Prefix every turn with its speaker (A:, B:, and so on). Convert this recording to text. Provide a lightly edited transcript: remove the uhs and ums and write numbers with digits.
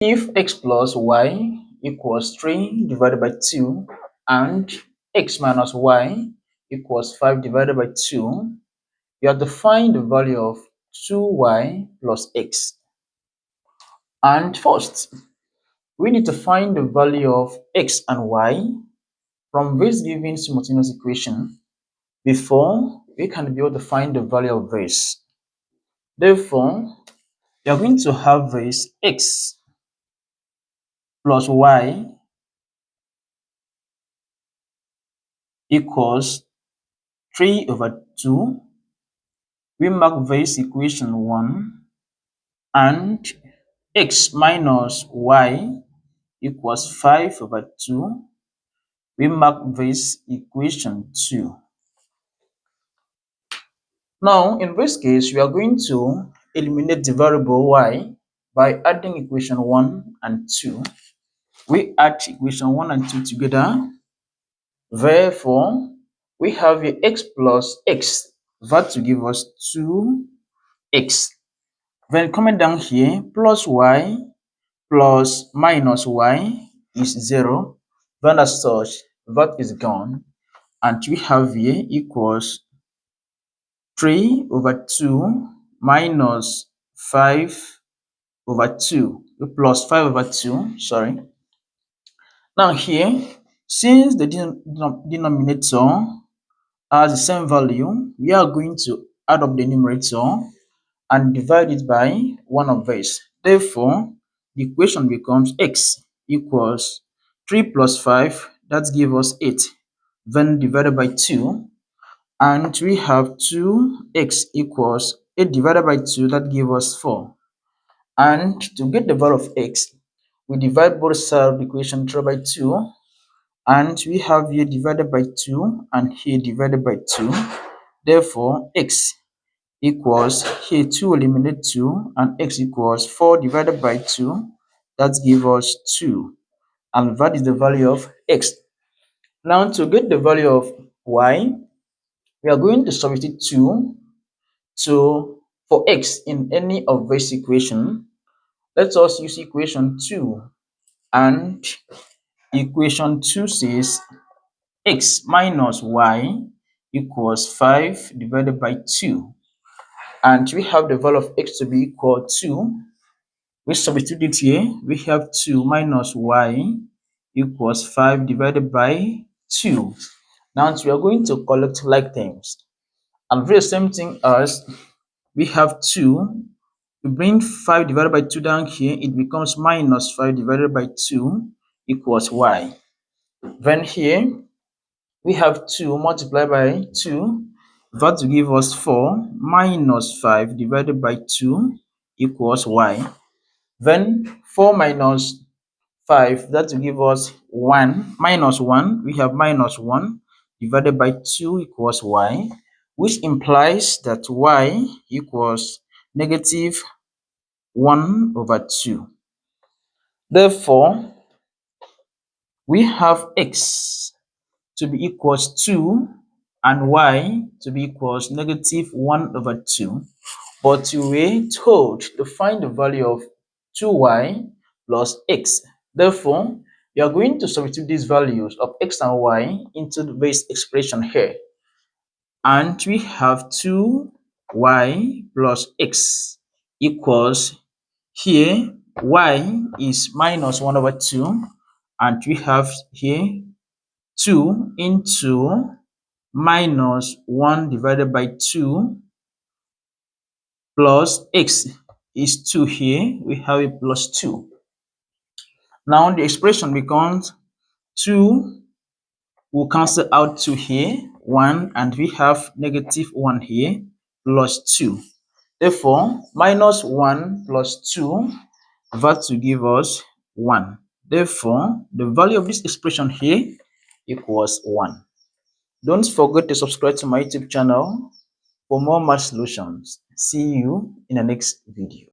A: If x plus y equals 3 divided by 2 and x minus y equals 5 divided by 2, you have to find the value of 2y plus x. And first, we need to find the value of x and y from this given simultaneous equation before we can be able to find the value of this. Therefore, we are going to have this x plus y equals 3 over 2. We mark this equation 1, and x minus y equals 5 over 2. We mark this equation 2. Now, in this case, we are going to eliminate the variable y by adding equation 1 and 2. We add equation 1 and 2 together. Therefore, we have a x plus x, that will give us 2x. Then coming down here, plus y plus minus y is 0. Then as such, that is gone. And we have here equals 3 over 2 minus 5 over 2 plus 5 over 2, sorry. Now here, since the denominator has the same value, we are going to add up the numerator and divide it by one of these. Therefore, the equation becomes x equals 3 plus 5, that gives us 8, then divided by 2, and we have 2x equals 8 divided by 2, that gives us 4. And to get the value of x, we divide both sides of the equation 3 by 2, and we have here divided by 2 and here divided by 2. Therefore, x equals, here 2 eliminate 2, and x equals 4 divided by 2, that gives us 2, and that is the value of x. Now, to get the value of y, we are going to substitute 2 for x in any of this equation. Let us use equation 2, and equation 2 says x minus y equals 5 divided by 2, and we have the value of x to be equal to, we substitute it here, we have 2 minus y equals 5 divided by 2. Now we are going to collect like terms, and for the same thing as we have 2, we bring 5 divided by 2 down here, it becomes minus 5 divided by 2 equals y. Then here we have 2 multiplied by 2, that will give us 4 minus 5 divided by 2 equals y. Then 4 minus 5, that will give us 1 minus 1. We have minus 1 divided by 2 equals y, which implies that y equals negative 1 over 2. Therefore, we have x to be equals 2 and y to be equals negative 1 over 2. But we were told to find the value of 2y plus x. Therefore, we are going to substitute these values of x and y into this expression here. And we have 2y plus x equals, here y is minus 1 over 2, and we have here 2 into minus 1 divided by 2 plus x is 2 here, we have a plus 2. Now the expression becomes 2 will cancel out 2 here, 1, and we have negative 1 here, plus 2. Therefore, minus 1 plus 2, that will give us 1. Therefore, the value of this expression here equals 1. Don't forget to subscribe to my YouTube channel for more math solutions. See you in the next video.